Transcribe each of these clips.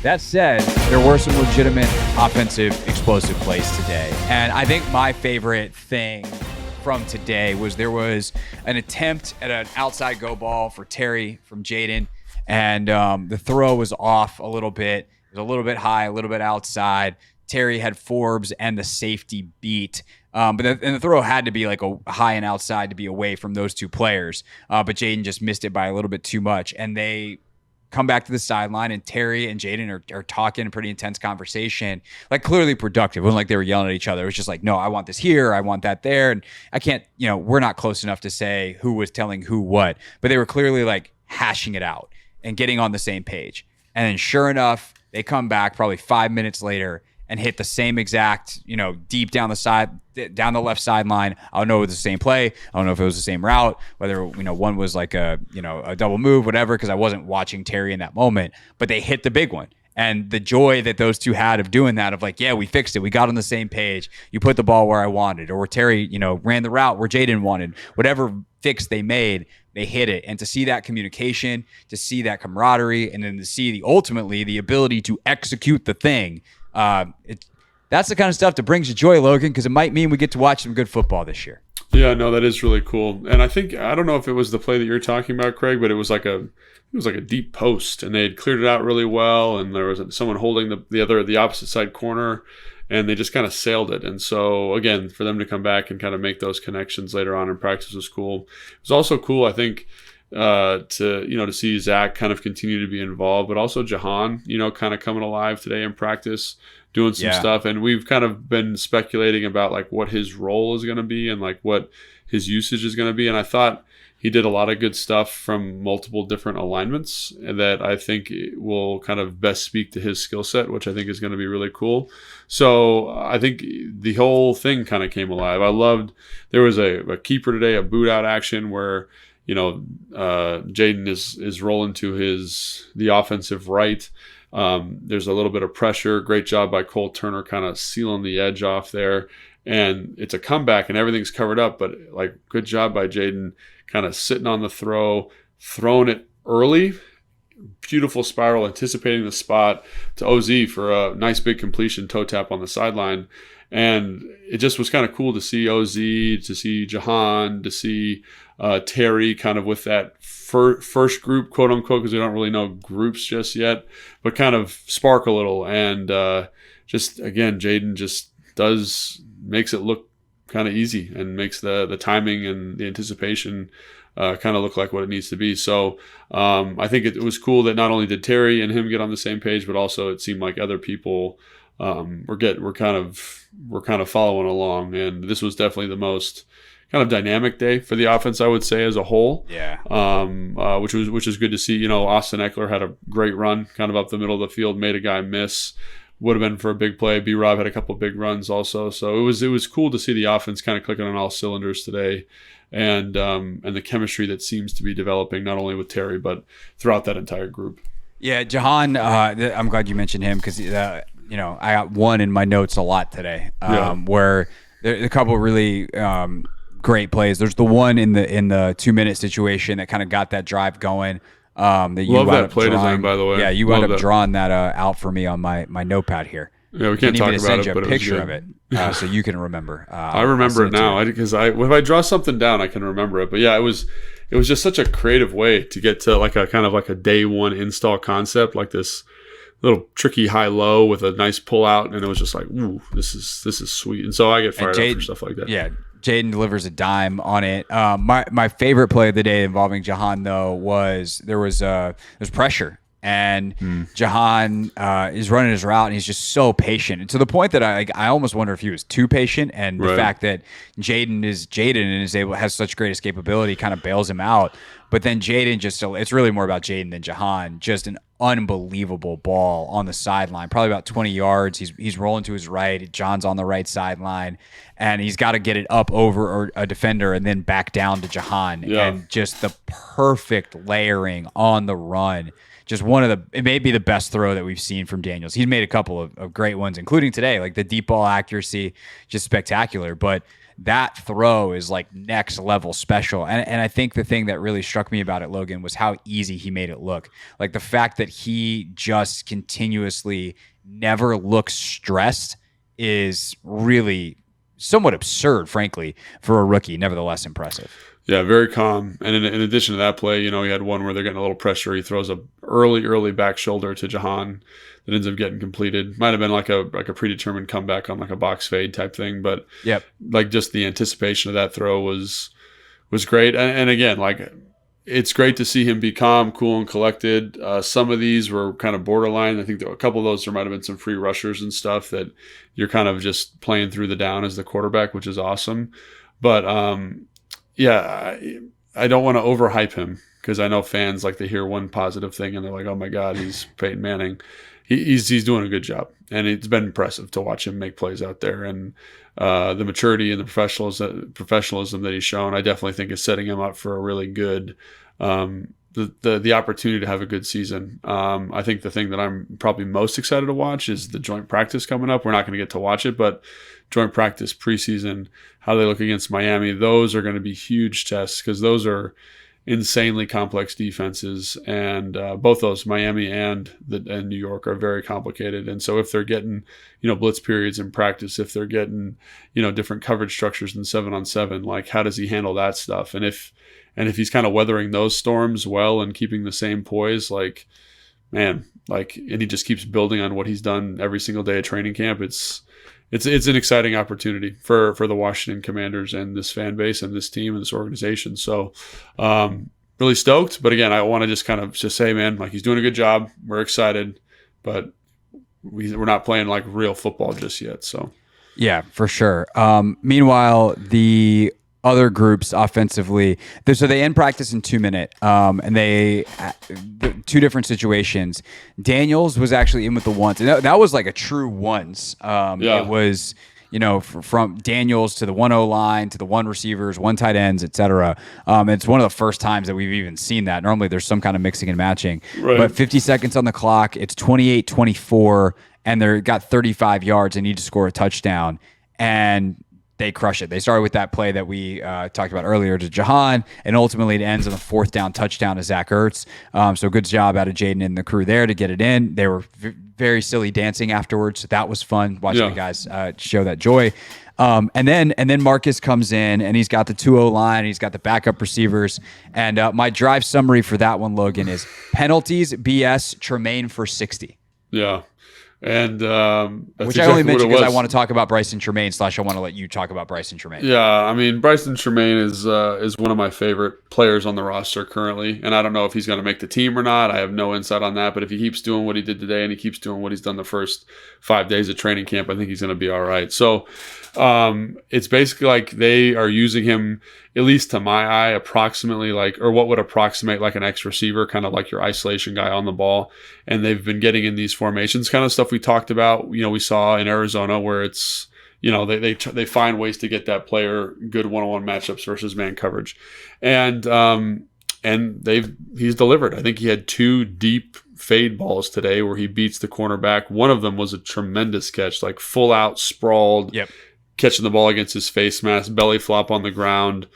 That said, there were some legitimate offensive explosive plays today. And I think my favorite thing from today was there was an attempt at an outside go ball for Terry from Jaden. And the throw was off a little bit. It was a little bit high, a little bit outside. Terry had Forbes and the safety beat. But the throw had to be like a high and outside to be away from those two players. But Jaden just missed it by a little bit too much. And they come back to the sideline, and Terry and Jaden are talking a pretty intense conversation, like clearly productive. It wasn't like they were yelling at each other. It was just like, no, I want this here. I want that there. And I can't, we're not close enough to say who was telling who what, but they were clearly like hashing it out and getting on the same page. And then sure enough, they come back probably 5 minutes later and hit the same exact, deep down the left sideline. I don't know if it was the same play. I don't know if it was the same route, whether, one was like a double move, whatever, because I wasn't watching Terry in that moment, but they hit the big one. And the joy that those two had of doing that, of like, yeah, we fixed it. We got on the same page. You put the ball where I wanted, or where Terry, ran the route where Jaden wanted, whatever fix they made, they hit it. And to see that communication, to see that camaraderie, and then to see ultimately the ability to execute the thing, that's the kind of stuff that brings you joy, Logan, because it might mean we get to watch some good football this year. Yeah, no, that is really cool. And I don't know if it was the play that you're talking about, Craig, but it was like a deep post, and they had cleared it out really well, and there was someone holding the opposite side corner, and they just kind of sailed it. And so again, for them to come back and kind of make those connections later on in practice was cool. It was also cool, I think, to see Zach kind of continue to be involved, but also Jahan, kind of coming alive today in practice, doing some stuff. And we've kind of been speculating about like what his role is going to be and like what his usage is going to be. And I thought he did a lot of good stuff from multiple different alignments that I think will kind of best speak to his skill set, which I think is going to be really cool. So I think the whole thing kind of came alive. I loved, there was a keeper today, a boot out action where, Jaden is rolling to the offensive right. There's a little bit of pressure. Great job by Cole Turner kind of sealing the edge off there. And it's a comeback and everything's covered up, but like good job by Jaden kind of sitting on the throw, throwing it early. Beautiful spiral, anticipating the spot to OZ for a nice big completion, toe tap on the sideline. And it just was kind of cool to see OZ, to see Jahan, to see Terry kind of with that first group, quote unquote, because we don't really know groups just yet, but kind of spark a little. And just, again, Jaden just makes it look kind of easy and makes the timing and the anticipation kind of look like what it needs to be. So I think it was cool that not only did Terry and him get on the same page, but also it seemed like other people we're kind of following along, and this was definitely the most kind of dynamic day for the offense, I would say, as a whole. Yeah. Which is good to see. Austin Eckler had a great run, kind of up the middle of the field, made a guy miss. Would have been for a big play. B-Rob had a couple of big runs also, so it was cool to see the offense kind of clicking on all cylinders today, and the chemistry that seems to be developing not only with Terry but throughout that entire group. Yeah, Jahan. I'm glad you mentioned him because I got one in my notes a lot today, where there are a couple of really great plays. There's the one in the 2-minute situation that kind of got that drive going. That you love that up play drawing, design, by the way. Yeah, you wound up drawing that out for me on my notepad here. Yeah, we can't talk about it, but a picture of it so you can remember. I remember it now because if I draw something down, I can remember it. But yeah, it was just such a creative way to get to like a kind of like a day one install concept, like this little tricky high-low with a nice pull out, and it was just like, ooh, this is sweet. And so I get fired up for stuff like that. Yeah, Jaden delivers a dime on it. My favorite play of the day involving Jahan though was there's pressure. And Jahan is running his route, and he's just so patient, and to the point that I almost wonder if he was too patient. And the fact that Jaden and has such great escapability kind of bails him out. But then Jaden it's really more about Jaden than Jahan. Just an unbelievable ball on the sideline, probably about 20 yards. He's rolling to his right. John's on the right sideline, and he's got to get it up over a defender and then back down to Jahan. Yeah. And just the perfect layering on the run. Just it may be the best throw that we've seen from Daniels. He's made a couple of great ones, including today, like the deep ball accuracy, just spectacular. But that throw is like next level special. And I think the thing that really struck me about it, Logan, was how easy he made it look. Like the fact that he just continuously never looks stressed is really somewhat absurd, frankly, for a rookie. Nevertheless, impressive. Yeah, very calm. And in addition to that play, he had one where they're getting a little pressure. He throws a early back shoulder to Jahan that ends up getting completed. Might have been like a predetermined comeback on like a box fade type thing, but yep, like just the anticipation of that throw was great. And again, like it's great to see him be calm, cool, and collected. Some of these were kind of borderline. I think a couple of those there might have been some free rushers and stuff that you're kind of just playing through the down as the quarterback, which is awesome. But yeah, I don't want to overhype him because I know fans like to hear one positive thing and they're like, "Oh my God, he's Peyton Manning." He's doing a good job, and it's been impressive to watch him make plays out there. And the maturity and the professionalism that he's shown, I definitely think is setting him up for a really good the opportunity to have a good season. I think the thing that I'm probably most excited to watch is the joint practice coming up. We're not going to get to watch it, but joint practice preseason, how they look against Miami, those are going to be huge tests because those are insanely complex defenses, and both those, Miami and New York, are very complicated. And so if they're getting blitz periods in practice, if they're getting different coverage structures than 7-on-7, like how does he handle that stuff? And if he's kind of weathering those storms well and keeping the same poise, like man, like, and he just keeps building on what he's done every single day at training camp, it's an exciting opportunity for the Washington Commanders and this fan base and this team and this organization. So really stoked. But again, I want to just say, man, like he's doing a good job. We're excited, but we're not playing like real football just yet. So yeah, for sure. Meanwhile, the other groups offensively, so they end practice in 2 minutes, and they two different situations. Daniels was actually in with the ones, and that was like a true ones. It was from Daniels to the 1-0 line to the 1 receivers, 1 tight ends, etc. It's one of the first times that we've even seen that. Normally there's some kind of mixing and matching, right. But 50 seconds on the clock, it's 28-24, and they're got 35 yards and need to score a touchdown, and they crush it. They started with that play that we talked about earlier to Jahan, and ultimately it ends on a 4th down touchdown to Zach Ertz. So good job out of Jaden and the crew there to get it in. They were very silly dancing afterwards, so that was fun watching the guys show that joy. And then Marcus comes in, and he's got the 2-0 line, he's got the backup receivers. And my drive summary for that one, Logan, is penalties, BS, Tremaine for 60. Yeah. And which I only mentioned because I want to talk about Bryson Tremaine / I want to let you talk about Bryson Tremaine. Yeah, I mean, Bryson Tremaine is one of my favorite players on the roster currently, and I don't know if he's going to make the team or not. I have no insight on that, but if he keeps doing what he did today and he keeps doing what he's done the first 5 days of training camp, I think he's going to be all right. So it's basically like they are using him, at least to my eye, approximately or what would approximate like an X receiver, kind of like your isolation guy on the ball. And they've been getting in these formations, kind of stuff we talked about, we saw in Arizona, where it's, they find ways to get that player good one-on-one matchups versus man coverage. And he's delivered. I think he had 2 deep fade balls today where he beats the cornerback. One of them was a tremendous catch, like full out sprawled. Yep. Catching the ball against his face mask, belly flop on the ground,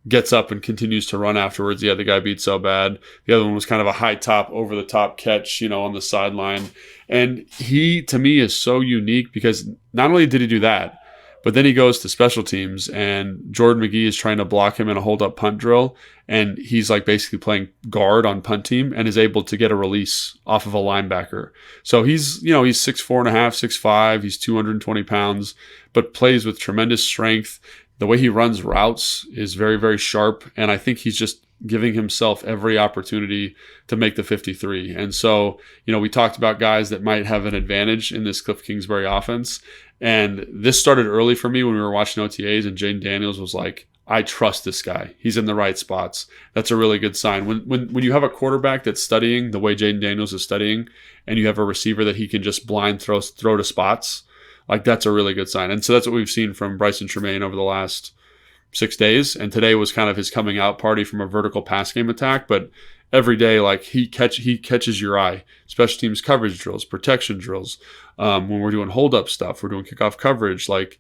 gets up and continues to run afterwards. Yeah, the guy beat so bad. The other one was kind of a high top, over the top catch, on the sideline. And he, to me, is so unique because not only did he do that, but then he goes to special teams, and Jordan McGee is trying to block him in a hold up punt drill. And he's like basically playing guard on punt team and is able to get a release off of a linebacker. So he's 6'4.5", 6'5", he's 220 pounds, but plays with tremendous strength. The way he runs routes is very, very sharp. And I think he's just giving himself every opportunity to make the 53. And so, we talked about guys that might have an advantage in this Cliff Kingsbury offense. And this started early for me when we were watching OTAs, and Jaden Daniels was like, I trust this guy. He's in the right spots. That's a really good sign. When you have a quarterback that's studying the way Jaden Daniels is studying, and you have a receiver that he can just blind throw to spots, like that's a really good sign. And so that's what we've seen from Bryson Tremaine over the last 6 days. And today was kind of his coming out party from a vertical pass game attack. But every day, like he catches your eye. Special teams coverage drills, protection drills. When we're doing hold up stuff, we're doing kickoff coverage. Like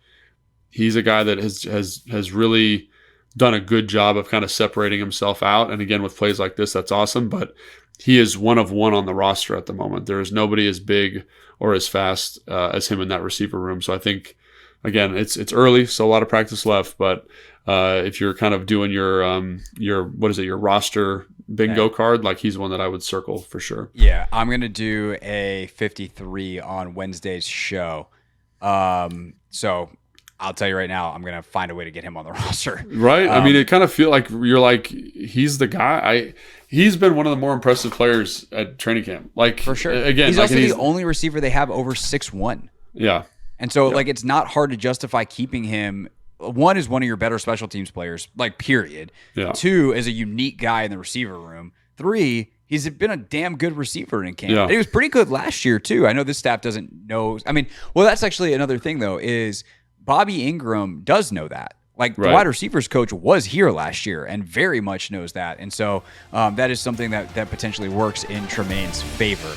he's a guy that has really done a good job of kind of separating himself out. And again, with plays like this, that's awesome. But he is one of one on the roster at the moment. There is nobody as big or as fast as him in that receiver room. So I think, again, it's early, so a lot of practice left. But if you're kind of doing your roster bingo card, like he's one that I would circle for sure. Yeah, I'm gonna do a 53 on Wednesday's show. So I'll tell you right now, I'm gonna find a way to get him on the roster. Right. I mean, it kind of feel like you're like, he's the guy. He's been one of the more impressive players at training camp. Like, for sure. Again, he's like, also the only receiver they have over 6'1". Yeah. And so, like, it's not hard to justify keeping him. One is one of your better special teams players, like, period. Yeah. 2 is a unique guy in the receiver room. 3, he's been a damn good receiver in camp. Yeah. And he was pretty good last year, too. I know this staff doesn't know. I mean, well, that's actually another thing, though, is Bobby Ingram does know that. Like, the wide receivers coach was here last year and very much knows that. And so that is something that potentially works in Tremaine's favor.